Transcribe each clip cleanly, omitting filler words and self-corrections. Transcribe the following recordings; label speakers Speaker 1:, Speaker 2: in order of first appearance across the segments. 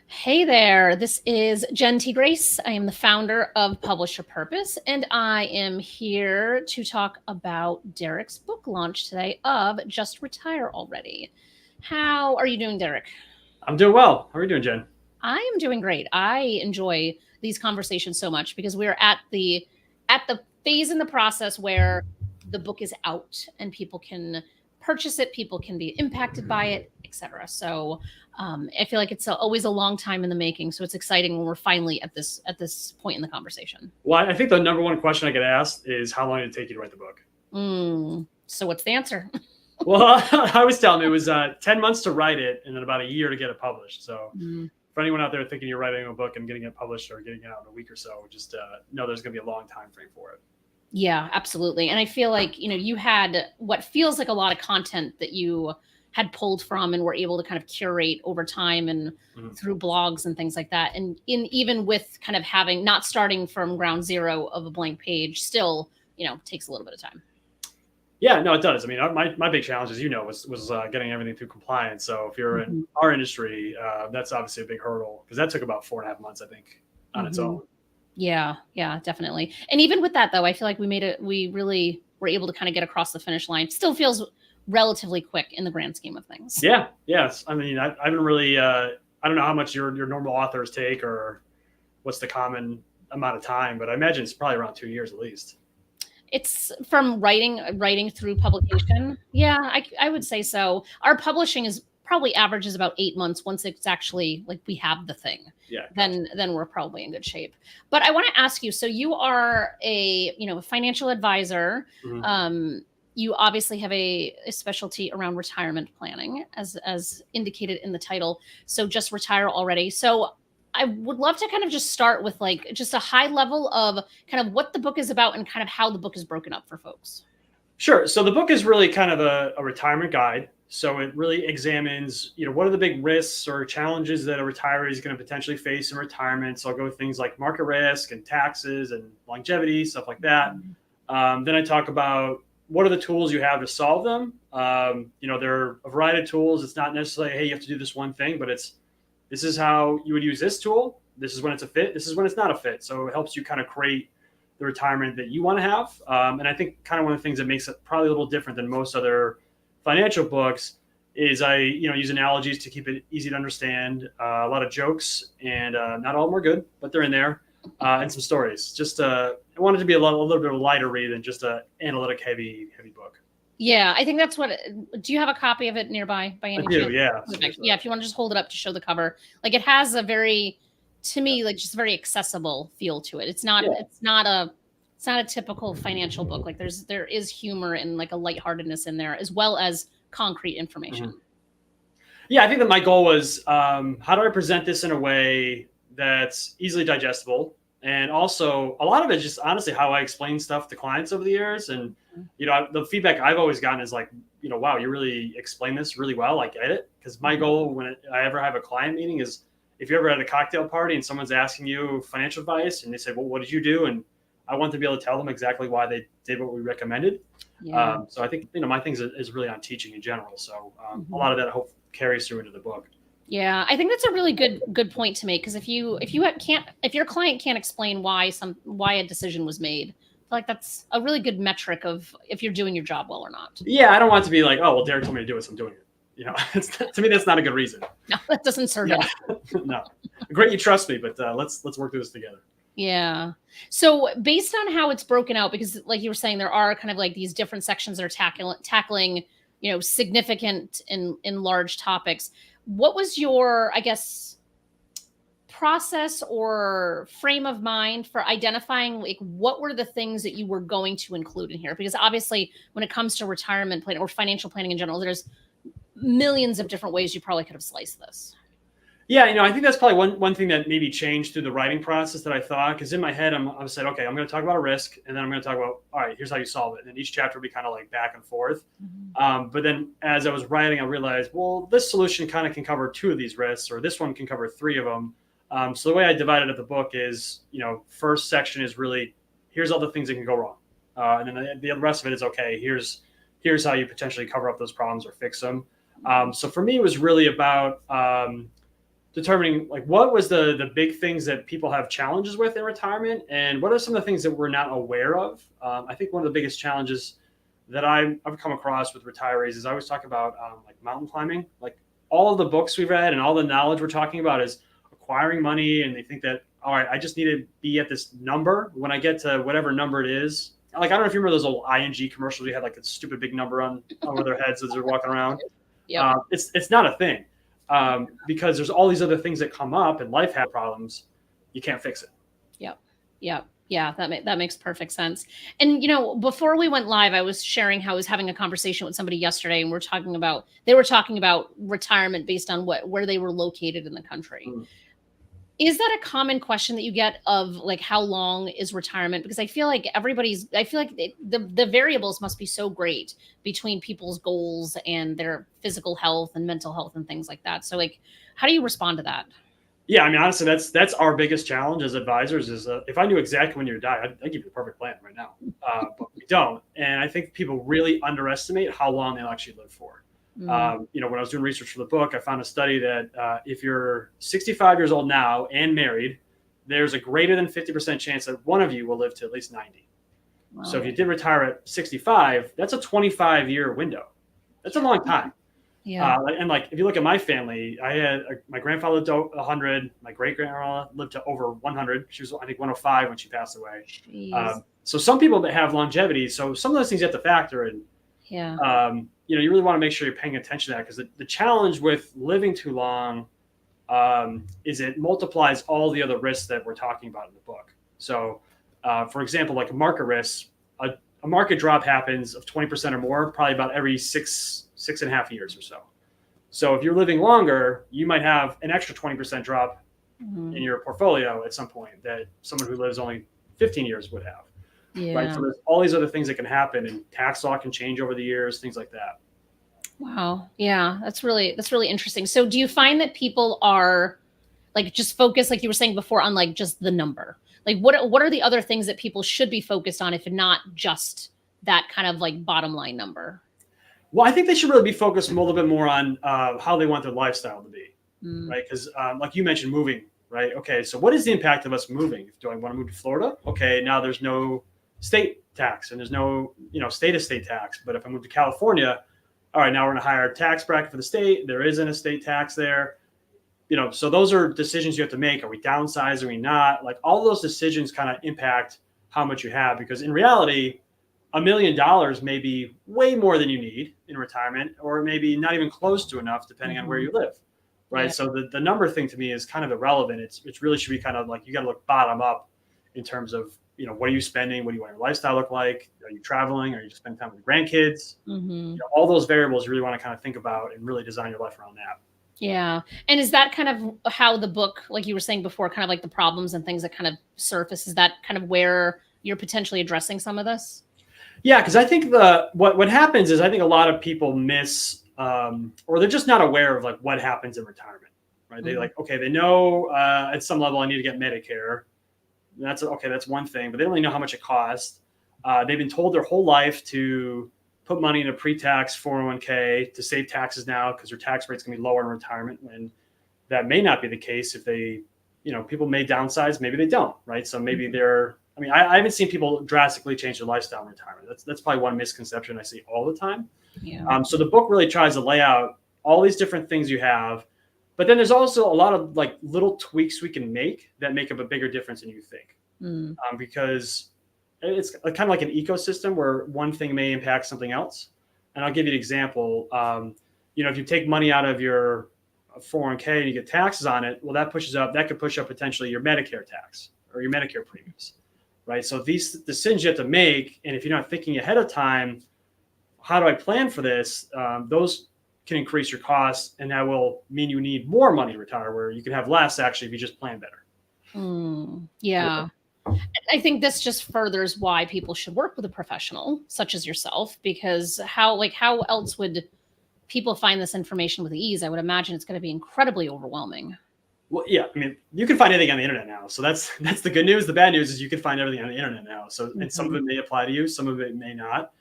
Speaker 1: Hey there, this is Jen T. Grace. I am the founder of Publisher Purpose, and I am here to talk about Derek's book launch today of Just Retire Already. How are you doing, Derek?
Speaker 2: I'm doing well. How are you doing, Jen?
Speaker 1: I am doing great. I enjoy these conversations so much because we're at the phase in the process where the book is out and people can purchase it, people can be impacted by it, etc. So I feel like it's always a long time in the making. So it's exciting when we're finally at this point in the conversation.
Speaker 2: Well, I think the number one question I get asked is how long did it take you to write the book?
Speaker 1: So what's the answer?
Speaker 2: Well, I was telling them it was 10 months to write it and then about a year to get it published. So for anyone out there thinking you're writing a book and getting it published or getting it out in a week or so, just know there's going to be a long time frame for it.
Speaker 1: Yeah, absolutely. And I feel like, you had what feels like a lot of content that you had pulled from and were able to kind of curate over time and through blogs and things like that. And even with kind of having not starting from ground zero of a blank page, still, takes a little bit of time.
Speaker 2: Yeah, no, it does. I mean, my big challenge, as you know, was getting everything through compliance. So if you're in our industry, that's obviously a big hurdle because that took about 4.5 months, I think, on its own.
Speaker 1: Yeah, definitely. And even with that, though, I feel like we really were able to kind of get across the finish line. Still feels relatively quick in the grand scheme of things.
Speaker 2: Yeah, yes. I mean, I haven't really, I don't know how much your normal authors take or what's the common amount of time, but I imagine it's probably around 2 years at least.
Speaker 1: It's from writing through publication. Yeah, I would say so. Our publishing is probably averages about 8 months once it's actually like we have the thing.
Speaker 2: Yeah.
Speaker 1: Then we're probably in good shape. But I want to ask you, so you are a financial advisor. You obviously have a specialty around retirement planning as indicated in the title. So Just Retire Already. So I would love to kind of just start with like just a high level of kind of what the book is about and kind of how the book is broken up for folks.
Speaker 2: Sure. So the book is really kind of a retirement guide. So it really examines, what are the big risks or challenges that a retiree is going to potentially face in retirement. So I'll go with things like market risk and taxes and longevity, stuff like that. Then I talk about what are the tools you have to solve them. There are a variety of tools. It's not necessarily, hey, you have to do this one thing, but this is how you would use this tool. This is when it's a fit. This is when it's not a fit. So it helps you kind of create the retirement that you want to have. And I think kind of one of the things that makes it probably a little different than most other financial books is I use analogies to keep it easy to understand, a lot of jokes, and not all of them are good, but they're in there, and some stories. Just I wanted to be a little bit of a lighter read than just an analytic heavy book.
Speaker 1: Yeah, I think that's what. Do you have a copy of it nearby by any chance?
Speaker 2: I do, yeah.
Speaker 1: Yeah, if you want to just hold it up to show the cover, like it has a very, to me, like just very accessible feel to it. It's not a typical financial book. Like there is humor and like a lightheartedness in there as well as concrete information.
Speaker 2: Yeah, I think that my goal was how do I present this in a way that's easily digestible, and also a lot of it is just honestly how I explain stuff to clients over the years. And the feedback I've always gotten is like, wow, you really explain this really well. I get it. Because my goal when I ever have a client meeting is if you ever had a cocktail party and someone's asking you financial advice and they say, well, what did you do? And I want to be able to tell them exactly why they did what we recommended.
Speaker 1: Yeah.
Speaker 2: So I think, my things is really on teaching in general. So a lot of that I hope carries through into the book.
Speaker 1: Yeah, I think that's a really good point to make, because if your client can't explain why a decision was made, I feel like that's a really good metric of if you're doing your job well or not.
Speaker 2: Yeah, I don't want it to be like, oh, well, Derek told me to do it, so I'm doing it. To me, that's not a good reason.
Speaker 1: No, that doesn't serve it.
Speaker 2: No, great, you trust me, but let's work through this together.
Speaker 1: Yeah. So based on how it's broken out, because like you were saying, there are kind of like these different sections that are tackling significant and large topics. What was your, I guess, process or frame of mind for identifying like what were the things that you were going to include in here? Because obviously when it comes to retirement planning or financial planning in general, there's millions of different ways you probably could have sliced this.
Speaker 2: Yeah, I think that's probably one thing that maybe changed through the writing process that I thought, because in my head, I said, okay, I'm going to talk about a risk, and then I'm going to talk about, all right, here's how you solve it. And then each chapter would be kind of like back and forth. But then as I was writing, I realized, well, this solution kind of can cover 2 of these risks, or this one can cover 3 of them. So the way I divided up the book is, first section is really, here's all the things that can go wrong. And then the rest of it is, okay, here's here's how you potentially cover up those problems or fix them. So for me, it was really about determining like what was the big things that people have challenges with in retirement, and what are some of the things that we're not aware of. I think one of the biggest challenges that I've come across with retirees is I always talk about like mountain climbing. Like all of the books we've read and all the knowledge we're talking about is acquiring money, and they think that, all right, I just need to be at this number when I get to whatever number it is. Like, I don't know if you remember those old ING commercials. You had like a stupid big number on over their heads as they're walking around.
Speaker 1: Yeah.
Speaker 2: It's not a thing, because there's all these other things that come up and life has problems. You can't fix it.
Speaker 1: Yep. Yep. Yeah, that makes perfect sense. And before we went live, I was sharing how I was having a conversation with somebody yesterday, and they were talking about retirement based on where they were located in the country.
Speaker 2: Mm.
Speaker 1: Is that a common question that you get of like, how long is retirement? Because I feel like the variables must be so great between people's goals and their physical health and mental health and things like that. So like, how do you respond to that?
Speaker 2: Yeah, I mean, honestly, that's our biggest challenge as advisors is if I knew exactly when you'd die, I'd give you the perfect plan right now. But we don't. And I think people really underestimate how long they'll actually live for. When I was doing research for the book, I found a study that if you're 65 years old now and married, there's a greater than 50% chance that one of you will live to at least 90. Wow. So if you did retire at 65, that's a 25-year window. That's a long time.
Speaker 1: Yeah.
Speaker 2: And like, if you look at my family, I had my grandfather lived to 100. My great grandma lived to over 100. She was, I think, 105 when she passed away. So some people that have longevity. So some of those things you have to factor in.
Speaker 1: Yeah.
Speaker 2: You really want to make sure you're paying attention to that, because the challenge with living too long is it multiplies all the other risks that we're talking about in the book. So, for example, like a market risk, a market drop happens of 20% or more, probably about every 6.5 years or so. So if you're living longer, you might have an extra 20% drop in your portfolio at some point that someone who lives only 15 years would have.
Speaker 1: Yeah.
Speaker 2: Right. So there's all these other things that can happen, and tax law can change over the years, things like that.
Speaker 1: Wow. Yeah, that's really interesting. So do you find that people are like just focused, like you were saying before, on like just the number? Like what are the other things that people should be focused on, if not just that kind of like bottom line number?
Speaker 2: Well, I think they should really be focused a little bit more on how they want their lifestyle to be, right? Because like you mentioned, moving, right? Okay, so what is the impact of us moving? Do I want to move to Florida? Okay, now there's no state tax and there's no state estate tax. But if I move to California, all right, now we're in a higher tax bracket for the state. There isn't a state tax there. So those are decisions you have to make. Are we downsizing? Are we not? Like, all those decisions kind of impact how much you have, because in reality, $1 million may be way more than you need in retirement, or maybe not even close to enough, depending on where you live, right? Yeah. So the number thing to me is kind of irrelevant. It really should be kind of like, you got to look bottom up in terms of, what are you spending? What do you want your lifestyle look like? Are you traveling? Are you just spending time with your grandkids? All those variables you really want to kind of think about and really design your life around that.
Speaker 1: Yeah. And is that kind of how the book, like you were saying before, kind of like the problems and things that kind of surface, is that kind of where you're potentially addressing some of this?
Speaker 2: Yeah, because I think what happens is, I think a lot of people miss, or they're just not aware of like what happens in retirement, right? They like, okay, they know at some level I need to get Medicare. That's okay. That's one thing, but they don't really know how much it costs. They've been told their whole life to put money in a pre-tax 401k to save taxes now, because their tax rate's gonna be lower in retirement, when that may not be the case. If they, people may downsize, maybe they don't, right? So maybe I haven't seen people drastically change their lifestyle in retirement. That's probably one misconception I see all the time.
Speaker 1: Yeah.
Speaker 2: So the book really tries to lay out all these different things you have, but then there's also a lot of like little tweaks we can make that make up a bigger difference than you think. Because it's kind of like an ecosystem where one thing may impact something else. And I'll give you an example. If you take money out of your 401k and you get taxes on it, well, that could push up potentially your Medicare tax or your Medicare premiums, right? So these decisions you have to make, and if you're not thinking ahead of time, how do I plan for this? Those can increase your costs, and that will mean you need more money to retire, where you can have less actually if you just plan better.
Speaker 1: Yeah. I think this just furthers why people should work with a professional such as yourself, because how else would people find this information with ease? I would imagine it's going to be incredibly overwhelming.
Speaker 2: Well, yeah, I mean, you can find anything on the internet now. So that's the good news. The bad news is you can find everything on the internet now. So and some of it may apply to you, some of it may not.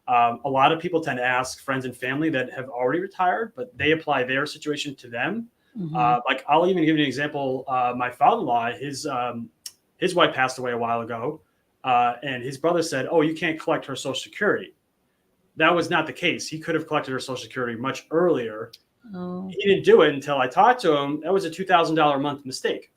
Speaker 2: A lot of people tend to ask friends and family that have already retired, but they apply their situation to them. Like I'll even give you an example. My father-in-law, his wife passed away a while ago, and his brother said, "Oh, you can't collect her Social Security." That was not the case. He could have collected her Social Security much earlier.
Speaker 1: Oh,
Speaker 2: He didn't do it until I talked to him. That was a $2,000 a month mistake.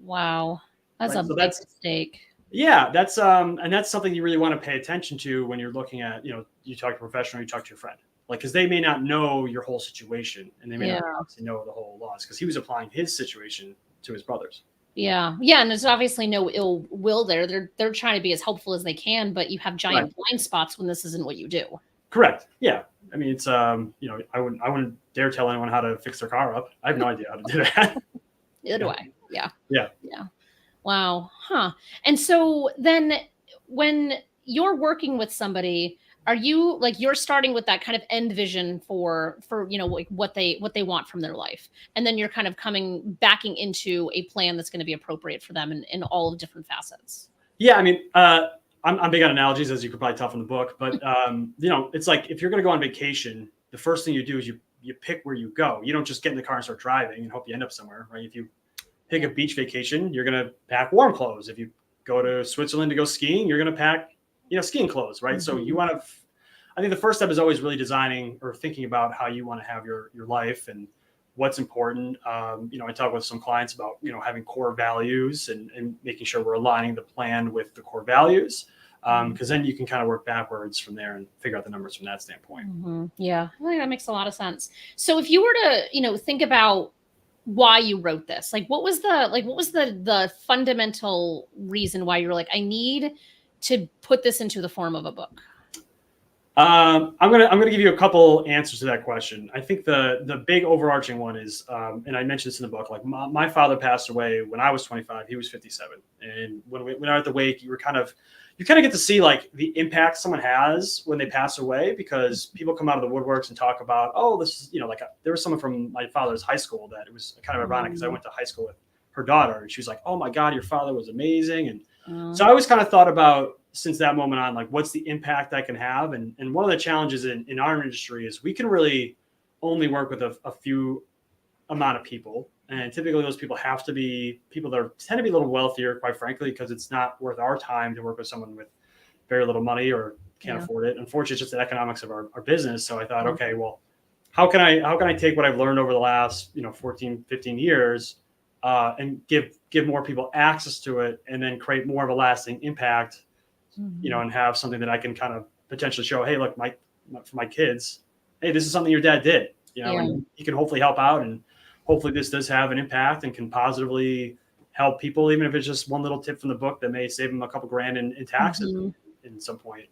Speaker 1: wow. That's
Speaker 2: Right.
Speaker 1: a
Speaker 2: So
Speaker 1: big mistake.
Speaker 2: yeah, and that's something you really want to pay attention to when you're looking at, you talk to a professional, you talk to your friend, like, because they may not know your whole situation and they may
Speaker 1: Yeah.
Speaker 2: not obviously know the whole laws because he was applying his situation to his brothers.
Speaker 1: Yeah. Yeah. And there's obviously no ill will there. They're trying to be as helpful as they can, but you have giant
Speaker 2: Right.
Speaker 1: blind spots when this isn't what you do.
Speaker 2: Correct. Yeah. I mean, it's I wouldn't dare tell anyone how to fix their car up. I have no idea how to do that.
Speaker 1: Neither do I. Yeah.
Speaker 2: Yeah.
Speaker 1: Yeah. Wow. Huh. And so then when you're working with somebody, are you like you're starting with that kind of end vision for like what they want from their life. And then you're kind of backing into a plan that's going to be appropriate for them in all of different facets.
Speaker 2: Yeah. I mean, I'm big on analogies, as you could probably tell from the book, but it's like if you're going to go on vacation, the first thing you do is you pick where you go. You don't just get in the car and start driving and hope you end up somewhere, right? If you pick a beach vacation, you're going to pack warm clothes. If you go to Switzerland to go skiing, you're going to pack, skiing clothes, right? So you want to, I think the first step is always really designing or thinking about how you want to have your life and what's important. I talk with some clients about, having core values and making sure we're aligning the plan with the core values. Because then you can kind of work backwards from there and figure out the numbers from that standpoint.
Speaker 1: Yeah, I think that makes a lot of sense. So if you were to, think about why you wrote this, like what was the fundamental reason why you're like, I need to put this into the form of a book?
Speaker 2: I'm gonna give you a couple answers to that question. I think the big overarching one is, and I mentioned this in the book. Like my father passed away when I was 25. He was 57, and when we went out at the wake, you kind of get to see like the impact someone has when they pass away, because people come out of the woodworks and talk about, oh, this is there was someone from my father's high school that it was kind of ironic because I went to high school with her daughter, and she was like, oh my God, your father was amazing, and so I always kind of thought about, since that moment on, like, what's the impact I can have? And one of the challenges in our industry is we can really only work with a few amount of people. And typically those people have to be people that tend to be a little wealthier, quite frankly, because it's not worth our time to work with someone with very little money or can't afford it. Unfortunately, it's just the economics of our business. So I thought, okay, well, how can I take what I've learned over the last, 14, 15 years and give more people access to it, and then create more of a lasting impact, and have something that I can kind of potentially show, hey, look, for my kids, hey, this is something your dad did, and he can hopefully help out, and hopefully this does have an impact and can positively help people, even if it's just one little tip from the book that may save them a couple grand in taxes in some point.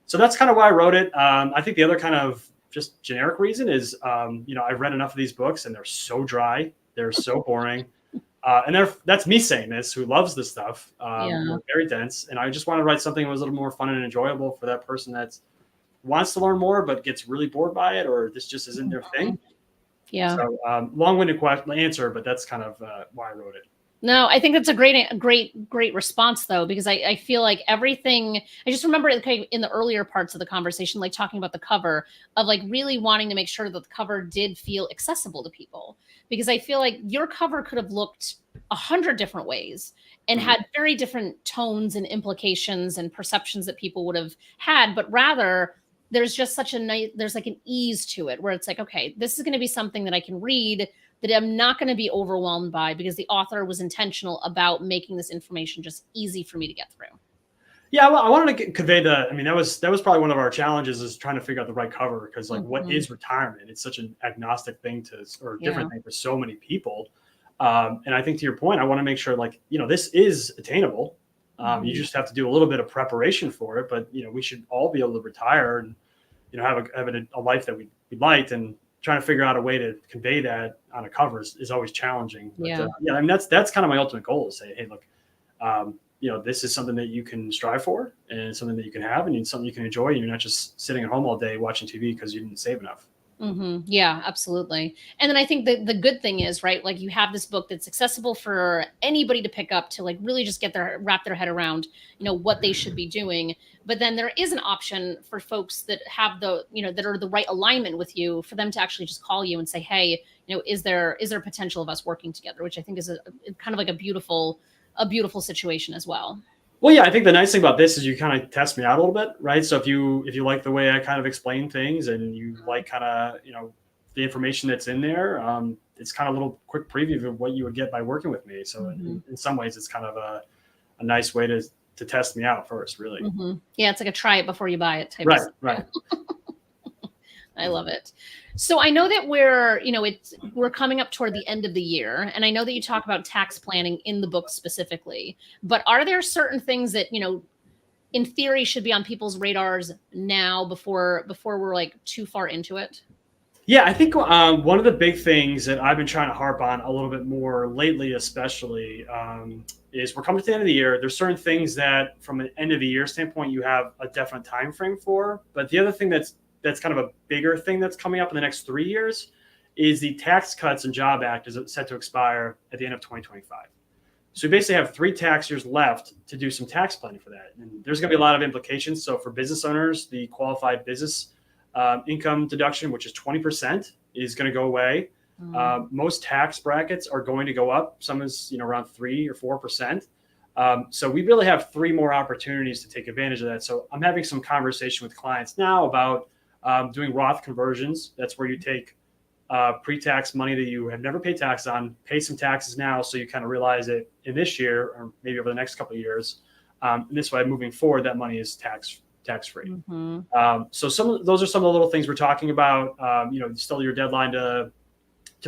Speaker 2: So that's kind of why I wrote it. I think the other kind of just generic reason is, I've read enough of these books and they're so dry. They're so boring. And that's me saying this, who loves this stuff. Very dense. And I just want to write something that was a little more fun and enjoyable for that person that wants to learn more, but gets really bored by it, or this just isn't their thing.
Speaker 1: Yeah.
Speaker 2: So long-winded answer, but that's kind of why I wrote it.
Speaker 1: No, I think that's a great response, though, because I feel like everything, I just remember in the earlier parts of the conversation, like talking about the cover, of like really wanting to make sure that the cover did feel accessible to people, because I feel like your cover could have looked 100 different ways and had very different tones and implications and perceptions that people would have had, but rather there's just there's like an ease to it where it's like, okay, this is going to be something that I can read, that I'm not going to be overwhelmed by, because the author was intentional about making this information just easy for me to get through.
Speaker 2: Yeah, well, I wanted to convey that. I mean, that was probably one of our challenges, is trying to figure out the right cover, because like, what is retirement? It's such an agnostic thing or different thing for so many people. And I think, to your point, I want to make sure, like, this is attainable. You just have to do a little bit of preparation for it, but we should all be able to retire and have a life that we liked, and trying to figure out a way to convey that on a cover is always challenging. But, I mean, that's kind of my ultimate goal, is say, hey, look, this is something that you can strive for, and something that you can have, and it's something you can enjoy. You're not just sitting at home all day watching TV because you didn't save enough.
Speaker 1: Yeah, absolutely. And then I think the good thing is, right, like you have this book that's accessible for anybody to pick up to like really just get their wrap their head around, what they should be doing. But then there is an option for folks that have that are the right alignment with you for them to actually just call you and say, "Hey, is there potential of us working together?" Which I think is a kind of like a beautiful situation as well.
Speaker 2: Well, yeah, I think the nice thing about this is you kind of test me out a little bit, right? So if you like the way I kind of explain things and you like kind of the information that's in there, it's kind of a little quick preview of what you would get by working with me. So in some ways, it's kind of a nice way to test me out first, really.
Speaker 1: Yeah, it's like a try it before you buy it type of
Speaker 2: Right,
Speaker 1: stuff.
Speaker 2: right.
Speaker 1: I love it. So I know that we're coming up toward the end of the year, and I know that you talk about tax planning in the book specifically. But are there certain things that in theory, should be on people's radars now before we're like too far into it?
Speaker 2: Yeah, I think one of the big things that I've been trying to harp on a little bit more lately, especially, is we're coming to the end of the year. There's certain things that, from an end of the year standpoint, you have a definite time frame for. But the other thing that's kind of a bigger thing that's coming up in the next 3 years is the Tax Cuts and Job Act is set to expire at the end of 2025. So we basically have 3 tax years left to do some tax planning for that. And there's going to be a lot of implications. So for business owners, the qualified business income deduction, which is 20%, is going to go away. Most tax brackets are going to go up. Some is around 3 or 4%. So we really have 3 more opportunities to take advantage of that. So I'm having some conversation with clients now about doing Roth conversions. That's where you take pre-tax money that you have never paid tax on, pay some taxes now, so you kind of realize it in this year or maybe over the next couple of years. And this way, moving forward, that money is tax-free. So those are some of the little things we're talking about. Still your deadline to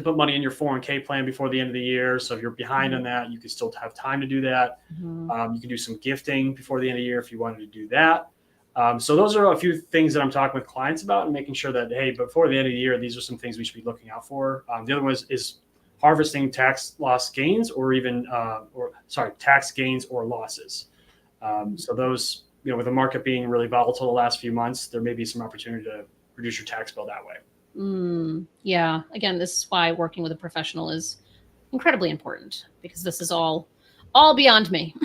Speaker 2: put money in your 401k plan before the end of the year. So if you're behind on that, you can still have time to do that. You can do some gifting before the end of the year if you wanted to do that. So those are a few things that I'm talking with clients about and making sure that, hey, before the end of the year, these are some things we should be looking out for. The other one is harvesting tax loss gains tax gains or losses. So those, with the market being really volatile the last few months, there may be some opportunity to reduce your tax bill that way.
Speaker 1: Yeah. Again, this is why working with a professional is incredibly important, because this is all beyond me.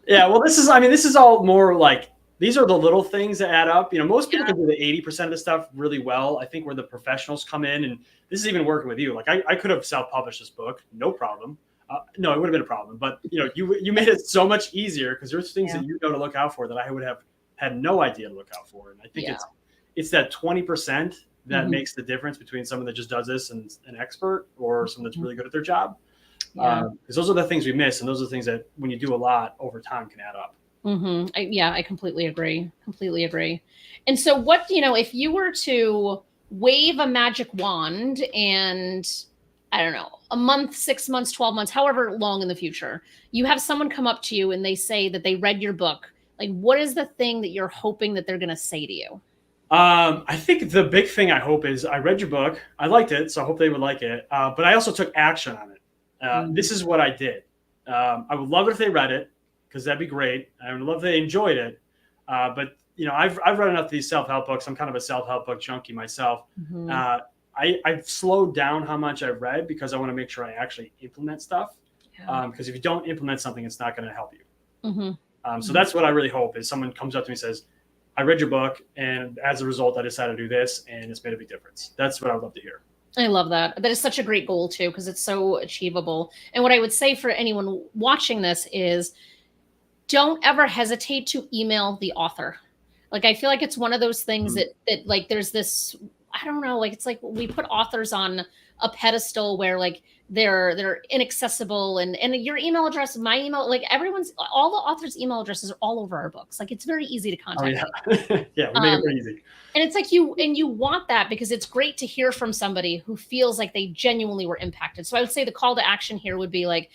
Speaker 2: Yeah. Well, this is all more like, these are the little things that add up. Most people can do the 80% of the stuff really well. I think where the professionals come in, and this is even working with you. Like I could have self-published this book, no problem. No, it would have been a problem. But you made it so much easier because there's things that you know to look out for that I would have had no idea to look out for. And I think it's that 20% that makes the difference between someone that just does this and an expert or someone that's really good at their job. Because those are the things we miss, and those are the things that when you do a lot over time can add up.
Speaker 1: I completely agree. And so what, if you were to wave a magic wand and I don't know, a month, 6 months, 12 months, however long in the future, you have someone come up to you and they say that they read your book, like, what is the thing that you're hoping that they're going to say to you?
Speaker 2: I think the big thing I hope is I read your book. I liked it, so I hope they would like it. But I also took action on it. This is what I did. I would love it if they read it, because that'd be great. I would love if they enjoyed it. But I've read enough of these self-help books. I'm kind of a self-help book junkie myself. I've slowed down how much I've read because I want to make sure I actually implement stuff. Because if you don't implement something, it's not going to help you. So that's what I really hope is someone comes up to me and says, I read your book, and as a result, I decided to do this, and it's made a big difference. That's what I would love to hear.
Speaker 1: I love that. That is such a great goal too, because it's so achievable. And what I would say for anyone watching this is, don't ever hesitate to email the author. Like, I feel like it's one of those things that like, there's this, I don't know, like, it's like we put authors on a pedestal where like they're inaccessible, and your email address, my email, like all the authors' email addresses are all over our books. Like, it's very easy to contact.
Speaker 2: Yeah, we make it pretty easy.
Speaker 1: And it's like you want that because it's great to hear from somebody who feels like they genuinely were impacted. So I would say the call to action here would be like,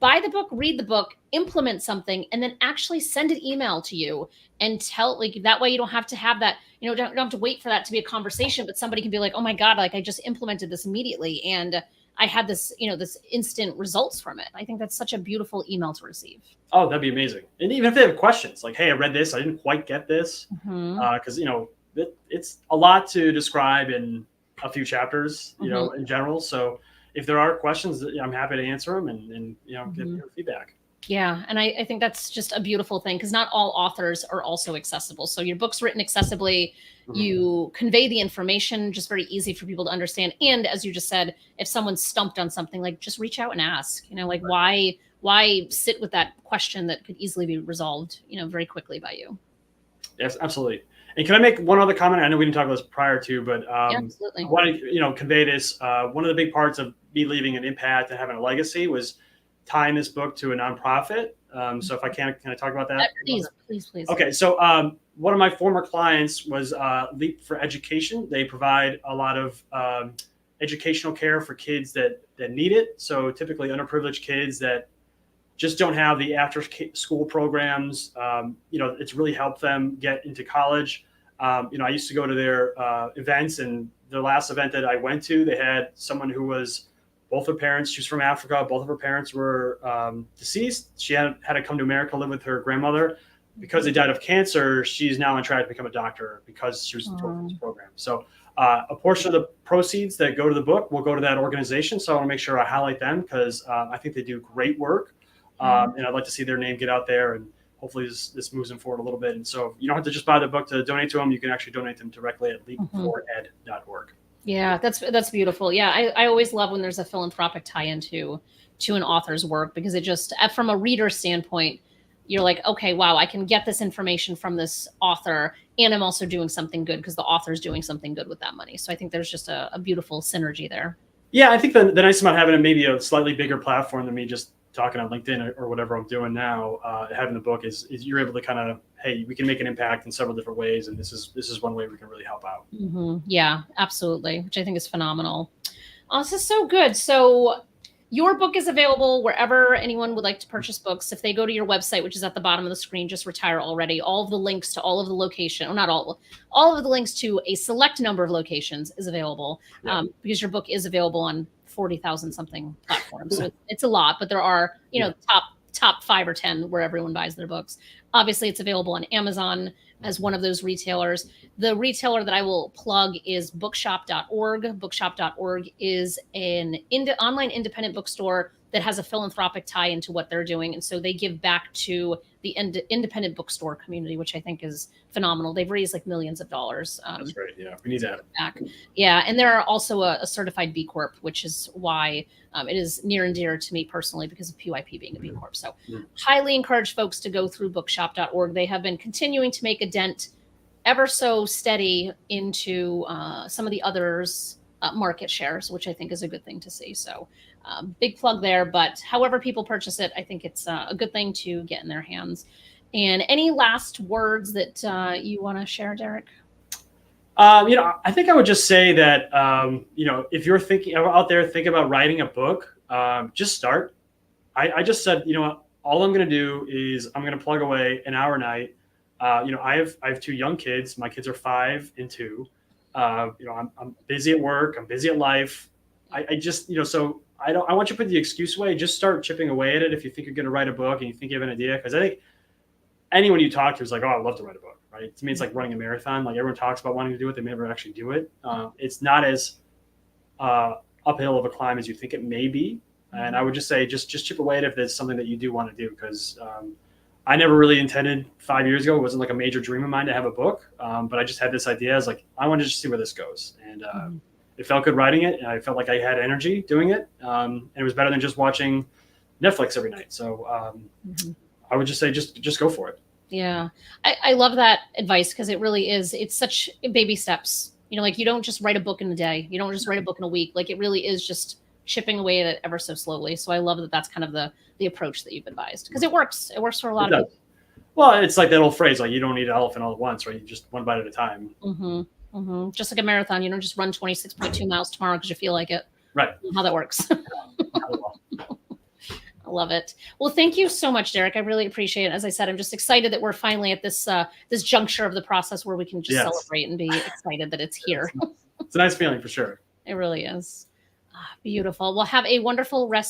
Speaker 1: buy the book, read the book, implement something, and then actually send an email to you and tell, like, that way you don't have to have that, don't have to wait for that to be a conversation, but somebody can be like, oh my God, like I just implemented this immediately. And I had this, this instant results from it. I think that's such a beautiful email to receive.
Speaker 2: Oh, that'd be amazing. And even if they have questions like, hey, I read this, I didn't quite get this. Because, it's a lot to describe in a few chapters, you
Speaker 1: Mm-hmm.
Speaker 2: know, in general. So if there are questions, I'm happy to answer them and you know,
Speaker 1: Mm-hmm.
Speaker 2: give feedback.
Speaker 1: Yeah. And I think that's just a beautiful thing because not all authors are also accessible. So your book's written accessibly.
Speaker 2: Mhm.
Speaker 1: You convey the information just very easy for people to understand. And as you just said, if someone's stumped on something, like just reach out and ask, you know, like why sit with that question that could easily be resolved, you know, very quickly by you.
Speaker 2: Yes, absolutely. And can I make one other comment? I know we didn't talk about this prior to, but
Speaker 1: Yeah,
Speaker 2: I
Speaker 1: absolutely.
Speaker 2: want to, you know, convey this. One of the big parts of me leaving an impact and having a legacy was tying this book to a nonprofit. So if I can I talk about that?
Speaker 1: Please.
Speaker 2: Okay, so one of my former clients was Leap for Education. They provide a lot of educational care for kids that need it. So typically underprivileged kids that just don't have the after school programs. You know, it's really helped them get into college. You know, I used to go to their events, and the last event that I went to, they had someone who was both her parents. She was from Africa. Both of her parents were deceased. She had to come to America, live with her grandmother. Because they died of cancer, she's now on track to become a doctor because she was through this program. So a portion of the proceeds that go to the book will go to that organization. So I want to make sure I highlight them because I think they do great work. And I'd like to see their name get out there, and hopefully this moves them forward a little bit. And so you don't have to just buy the book to donate to them. You can actually donate them directly at leap4ed.org.
Speaker 1: Yeah, that's beautiful. Yeah, I always love when there's a philanthropic tie-in to an author's work because it just, from a reader standpoint, you're like, okay, wow, I can get this information from this author, and I'm also doing something good because the author's doing something good with that money. So I think there's just a beautiful synergy there.
Speaker 2: Yeah, I think the nice about having maybe a slightly bigger platform than me just talking on LinkedIn or whatever I'm doing now, having the book is you're able to kind of, hey, we can make an impact in several different ways, and this is one way we can really help out.
Speaker 1: Mm-hmm. Yeah, absolutely, which I think is phenomenal. Oh, this is so good. So your book is available wherever anyone would like to purchase books. If they go to your website, which is at the bottom of the screen, just retire already. All of the links to all of the location, or not all of the links to a select number of locations is available because your book is available on 40,000 something platforms. So it's a lot, but there are, you know, top 5 or 10 where everyone buys their books. Obviously, it's available on Amazon as one of those retailers. The retailer that I will plug is bookshop.org. Bookshop.org is an online independent bookstore that has a philanthropic tie into what they're doing. And so they give back to the independent bookstore community, which I think is phenomenal. They've raised like millions of dollars.
Speaker 2: That's great. Yeah, we need that.
Speaker 1: Back. Yeah, and they're also a certified B Corp, which is why it is near and dear to me personally because of PYP being a B Corp. So highly encourage folks to go through bookshop.org. They have been continuing to make a dent ever so steady into some of the others' market shares, which I think is a good thing to see. So big plug there. But however people purchase it, I think it's a good thing to get in their hands. And any last words that you want to share, Derek?
Speaker 2: You know, I think I would just say that, you know, if you're thinking out there, think about writing a book, just start. I just said, you know what, all I'm going to do is I'm going to plug away an hour a night. You know, I have 2 young kids. My kids are 5 and 2. You know, I'm busy at work. I'm busy at life. I just, you know, so I want you to put the excuse away. Just start chipping away at it. If you think you're going to write a book and you think you have an idea, because I think anyone you talk to is like, oh, I'd love to write a book, right? To me, it's like running a marathon. Like everyone talks about wanting to do it. They never actually do it. It's not as uphill of a climb as you think it may be. And I would just say, just chip away at it if there's something that you do want to do. Because I never really intended 5 years ago. It wasn't like a major dream of mine to have a book. But I just had this idea. I was like, I want to just see where this goes. And it felt good writing it. And I felt like I had energy doing it. And it was better than just watching Netflix every night. So I would just say, just go for it.
Speaker 1: Yeah. I love that advice because it really is. It's such baby steps. You know, like you don't just write a book in a day. You don't just write a book in a week. Like it really is just chipping away at it ever so slowly. So I love that that's kind of the approach that you've advised because it works. It works for a lot of people.
Speaker 2: Well, it's like that old phrase, like you don't eat an elephant all at once, right? You just one bite at a time.
Speaker 1: Just like a marathon, you don't just run 26.2 miles tomorrow because you feel like it.
Speaker 2: Right.
Speaker 1: How that works. I love it. Well, thank you so much, Derek. I really appreciate it. As I said, I'm just excited that we're finally at this this juncture of the process where we can just celebrate and be excited that it's here.
Speaker 2: It's a nice feeling for sure.
Speaker 1: It really is. Beautiful. Well, have a wonderful rest